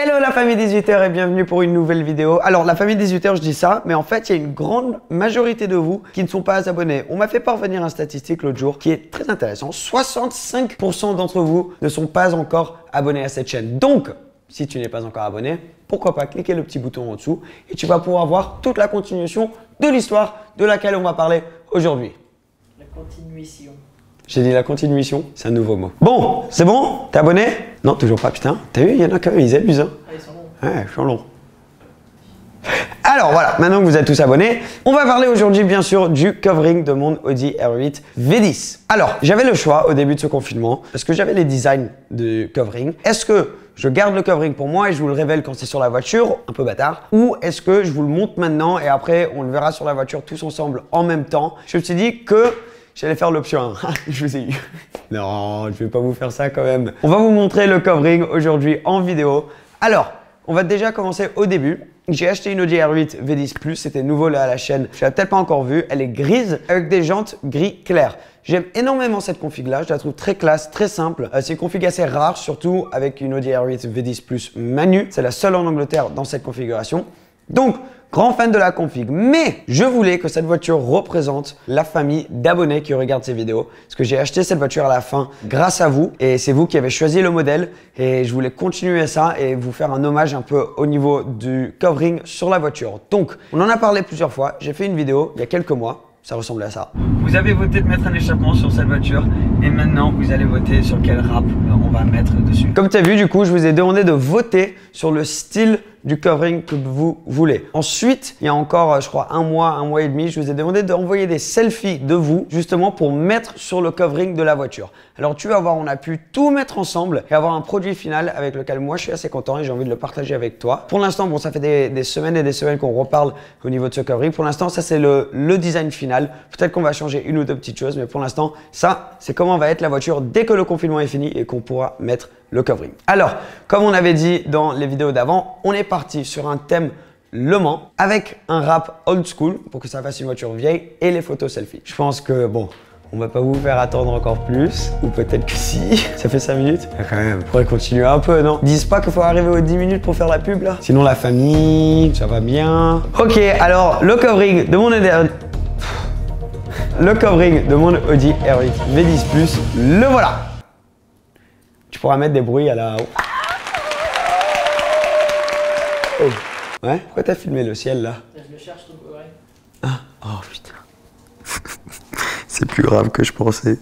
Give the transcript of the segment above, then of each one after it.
Hello la famille 18h et bienvenue pour une nouvelle vidéo. Alors la famille 18h je dis ça, mais en fait il y a une grande majorité de vous qui ne sont pas abonnés. On m'a fait parvenir une statistique l'autre jour qui est très intéressante. 65% d'entre vous ne sont pas encore abonnés à cette chaîne. Donc si tu n'es pas encore abonné, pourquoi pas cliquer le petit bouton en dessous et tu vas pouvoir voir toute la continuation de l'histoire de laquelle on va parler aujourd'hui. La continuation. J'ai dit la continuation, c'est un nouveau mot. Bon, c'est bon? T'es abonné? Non, toujours pas, putain. T'as vu, il y en a quand même, ils abusent. Hein. Ah, ils sont longs. Ouais, ils sont longs. Alors voilà, maintenant que vous êtes tous abonnés, on va parler aujourd'hui bien sûr du covering de mon Audi R8 V10. Alors, j'avais le choix au début de ce confinement, parce que j'avais les designs de covering. Est-ce que je garde le covering pour moi et je vous le révèle quand c'est sur la voiture, un peu bâtard, ou est-ce que je vous le montre maintenant et après on le verra sur la voiture tous ensemble en même temps? Je me suis dit que j'allais faire l'option 1. Je vous ai eu. Non, je vais pas vous faire ça quand même. On va vous montrer le covering aujourd'hui en vidéo. Alors, on va déjà commencer au début. J'ai acheté une Audi R8 V10 Plus, c'était nouveau là à la chaîne. Je l'ai peut-être pas encore vue. Elle est grise avec des jantes gris clair. J'aime énormément cette config là, je la trouve très classe, très simple. C'est une config assez rare, surtout avec une Audi R8 V10 Plus Manu. C'est la seule en Angleterre dans cette configuration. Donc, grand fan de la config, mais je voulais que cette voiture représente la famille d'abonnés qui regardent ces vidéos. Parce que j'ai acheté cette voiture à la fin grâce à vous et c'est vous qui avez choisi le modèle et je voulais continuer ça et vous faire un hommage un peu au niveau du covering sur la voiture. Donc, on en a parlé plusieurs fois. J'ai fait une vidéo il y a quelques mois. Ça ressemblait à ça. Vous avez voté de mettre un échappement sur cette voiture et maintenant vous allez voter sur quel wrap on va mettre dessus. Comme tu as vu, du coup, je vous ai demandé de voter sur le style du covering que vous voulez. Ensuite, il y a encore, je crois, un mois et demi, je vous ai demandé d'envoyer des selfies de vous justement pour mettre sur le covering de la voiture. Alors tu vas voir, on a pu tout mettre ensemble et avoir un produit final avec lequel moi je suis assez content et j'ai envie de le partager avec toi. Pour l'instant, bon, ça fait des semaines et des semaines qu'on reparle au niveau de ce covering. Pour l'instant, ça c'est le design final. Peut-être qu'on va changer une ou deux petites choses, mais pour l'instant, ça c'est comment va être la voiture dès que le confinement est fini et qu'on pourra mettre le covering. Alors, comme on avait dit dans les vidéos d'avant, on est parti sur un thème Le Mans avec un wrap old school pour que ça fasse une voiture vieille et les photos selfie. Je pense que bon, on va pas vous faire attendre encore plus, ou peut-être que si. Ça fait 5 minutes. Quand même, on pourrait continuer un peu, non? Ils disent pas qu'il faut arriver aux 10 minutes pour faire la pub là? Sinon la famille, ça va bien. Ok, alors le covering de mon Audi R8 V10 Plus, le voilà. Tu pourras mettre des bruits à la... Oh. Ouais? Pourquoi t'as filmé le ciel là? Je le cherche, ton covering. Ah, oh putain. C'est plus grave que je pensais.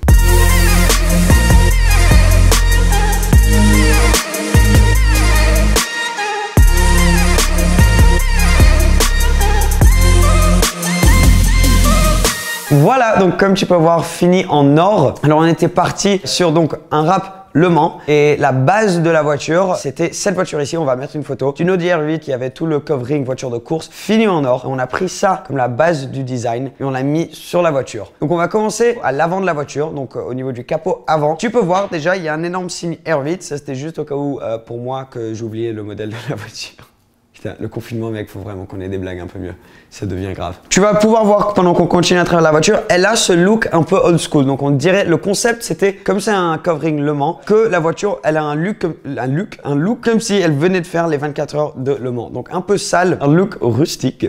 Voilà, donc comme tu peux voir, fini en or. Alors on était parti sur donc un wrap Le Mans et la base de la voiture, c'était cette voiture ici. On va mettre une photo d'une Audi R8 qui avait tout le covering voiture de course fini en or. On a pris ça comme la base du design et on l'a mis sur la voiture. Donc on va commencer à l'avant de la voiture, donc au niveau du capot avant. Tu peux voir déjà, il y a un énorme signe R8. Ça c'était juste au cas où pour moi que j'oubliais le modèle de la voiture. Putain, le confinement, mec, faut vraiment qu'on ait des blagues un peu mieux. Ça devient grave. Tu vas pouvoir voir pendant qu'on continue à travers la voiture, elle a ce look un peu old school. Donc on dirait, le concept c'était, comme c'est un covering Le Mans, que la voiture, elle a un look comme si elle venait de faire les 24 heures de Le Mans. Donc un peu sale, un look rustique.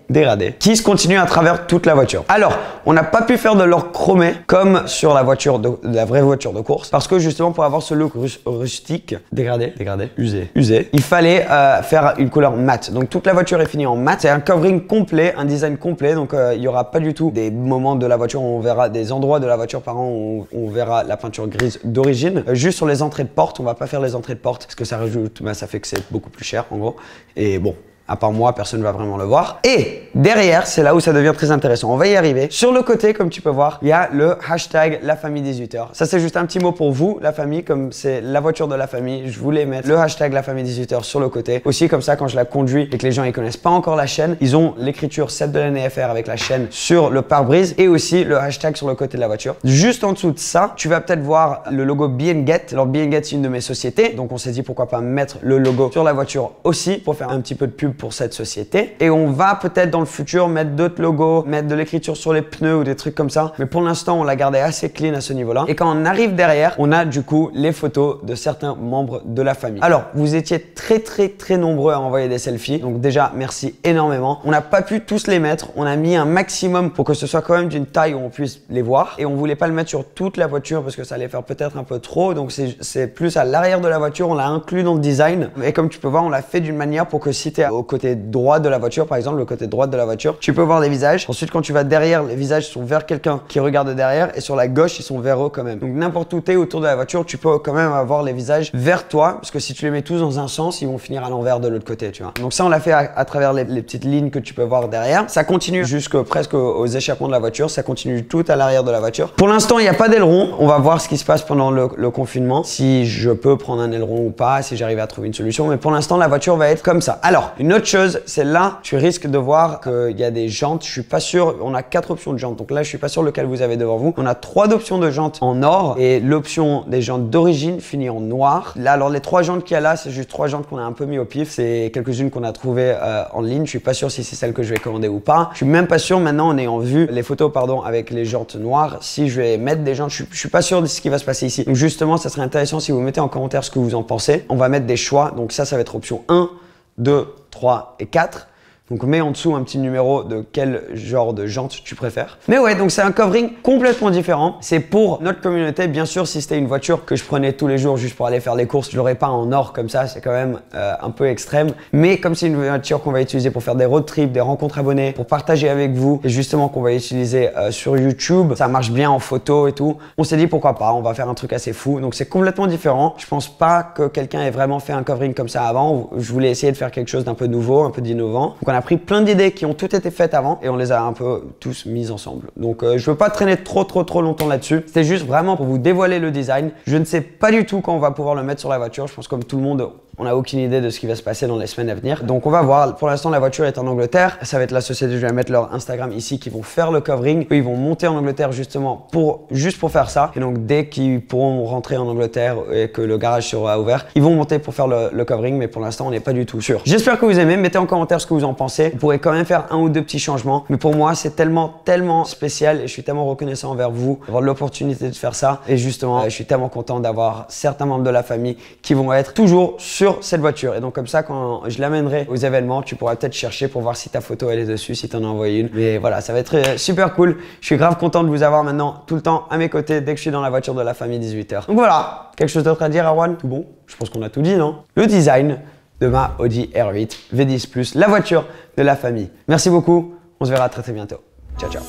Dégradé, qui se continue à travers toute la voiture. Alors, on n'a pas pu faire de l'or chromé comme sur la voiture la vraie voiture de course, parce que justement pour avoir ce look rustique, dégradé, usé, il fallait faire une couleur mat. Donc toute la voiture est finie en mat. C'est un covering complet, un design complet. Donc il n'y aura pas du tout des moments de la voiture où on verra des endroits de la voiture par an où on verra la peinture grise d'origine. Juste sur les entrées de porte, on va pas faire les entrées de porte parce que ça rajoute, ça fait que c'est beaucoup plus cher en gros. Et bon. À part moi, personne ne va vraiment le voir. Et derrière, c'est là où ça devient très intéressant. On va y arriver. Sur le côté, comme tu peux voir, il y a le hashtag la famille 18h. Ça, c'est juste un petit mot pour vous, la famille, comme c'est la voiture de la famille. Je voulais mettre le hashtag la famille 18h sur le côté. Aussi, comme ça, quand je la conduis et que les gens ne connaissent pas encore la chaîne, ils ont l'écriture 7 de l'NFR avec la chaîne sur le pare-brise et aussi le hashtag sur le côté de la voiture. Juste en dessous de ça, tu vas peut-être voir le logo Be & Get. Alors, Be & Get, c'est une de mes sociétés. Donc, on s'est dit pourquoi pas mettre le logo sur la voiture aussi pour faire un petit peu de pub pour cette société. Et on va peut-être dans le futur mettre d'autres logos, mettre de l'écriture sur les pneus ou des trucs comme ça. Mais pour l'instant, on l'a gardé assez clean à ce niveau-là. Et quand on arrive derrière, on a du coup les photos de certains membres de la famille. Alors, vous étiez très nombreux à envoyer des selfies. Donc déjà, merci énormément. On n'a pas pu tous les mettre. On a mis un maximum pour que ce soit quand même d'une taille où on puisse les voir. Et on voulait pas le mettre sur toute la voiture parce que ça allait faire peut-être un peu trop. Donc c'est plus à l'arrière de la voiture. On l'a inclus dans le design. Et comme tu peux voir, on l'a fait d'une manière pour que si tu es au côté droit de la voiture, par exemple, le côté droit de la voiture, tu peux voir des visages. Ensuite, quand tu vas derrière, les visages sont vers quelqu'un qui regarde derrière. Et sur la gauche, ils sont vers eux quand même. Donc n'importe où tu es autour de la voiture, tu peux quand même avoir les visages vers toi. Parce que si tu les mets tous dans un sens, ils vont finir à l'envers de l'autre côté, tu vois. Donc ça, on l'a fait à travers les petites lignes que tu peux voir derrière. Ça continue jusque presque aux échappements de la voiture. Ça continue tout à l'arrière de la voiture. Pour l'instant, il n'y a pas d'aileron. On va voir ce qui se passe pendant le confinement. Si je peux prendre un aileron ou pas, si j'arrive à trouver une solution. Mais pour l'instant, la voiture va être comme ça. Alors, une autre chose, c'est là, tu risques de voir qu'il y a des jantes. Je suis pas sûr. On a 4 options de jantes. Donc là, je suis pas sûr lequel vous avez devant vous. On a 3 options de jantes en or et l'option des jantes d'origine finit en noir. Là, alors les 3 jantes qu'il y a là, c'est juste 3 jantes qu'on a un peu mis au pif. C'est quelques-unes qu'on a trouvées en ligne. Je suis pas sûr si c'est celle que je vais commander ou pas. Je suis même pas sûr maintenant en ayant vu les photos avec les jantes noires si je vais mettre des jantes. Je suis pas sûr de ce qui va se passer ici. Donc justement, ça serait intéressant si vous mettez en commentaire ce que vous en pensez. On va mettre des choix. Donc ça va être option 1, 2, 3 et 4. Donc mets en dessous un petit numéro de quel genre de jante tu préfères. Mais ouais, donc c'est un covering complètement différent. C'est pour notre communauté. Bien sûr, si c'était une voiture que je prenais tous les jours juste pour aller faire les courses, je l'aurais pas en or comme ça. C'est quand même un peu extrême. Mais comme c'est une voiture qu'on va utiliser pour faire des road trips, des rencontres abonnés, pour partager avec vous et justement qu'on va utiliser sur YouTube, ça marche bien en photo et tout. On s'est dit pourquoi pas, on va faire un truc assez fou. Donc c'est complètement différent. Je pense pas que quelqu'un ait vraiment fait un covering comme ça avant. Je voulais essayer de faire quelque chose d'un peu nouveau, un peu d'innovant. Donc on a pris plein d'idées qui ont toutes été faites avant et on les a un peu tous mises ensemble. Donc je veux pas traîner trop longtemps là-dessus. C'était juste vraiment pour vous dévoiler le design. Je ne sais pas du tout quand on va pouvoir le mettre sur la voiture. Je pense comme tout le monde, on n'a aucune idée de ce qui va se passer dans les semaines à venir. Donc on va voir. Pour l'instant, la voiture est en Angleterre. Ça va être la société, je vais mettre leur Instagram ici, qui vont faire le covering. Eux, ils vont monter en Angleterre justement juste pour faire ça. Et donc dès qu'ils pourront rentrer en Angleterre et que le garage sera ouvert, ils vont monter pour faire le covering. Mais pour l'instant, on n'est pas du tout sûr. J'espère que vous aimez. Mettez en commentaire ce que vous en pensez. Vous pourrez quand même faire 1 ou 2 petits changements. Mais pour moi, c'est tellement spécial et je suis tellement reconnaissant envers vous d'avoir l'opportunité de faire ça. Et justement, je suis tellement content d'avoir certains membres de la famille qui vont être toujours sur cette voiture. Et donc comme ça, quand je l'amènerai aux événements, tu pourras peut-être chercher pour voir si ta photo elle est dessus, si tu en as envoyé une. Mais voilà, ça va être super cool. Je suis grave content de vous avoir maintenant tout le temps à mes côtés dès que je suis dans la voiture de la famille 18h. Donc voilà, quelque chose d'autre à dire, Erwan? Tout bon? Je pense qu'on a tout dit, non? Le design de ma Audi R8 V10 Plus, la voiture de la famille. Merci beaucoup, on se verra très bientôt. Ciao.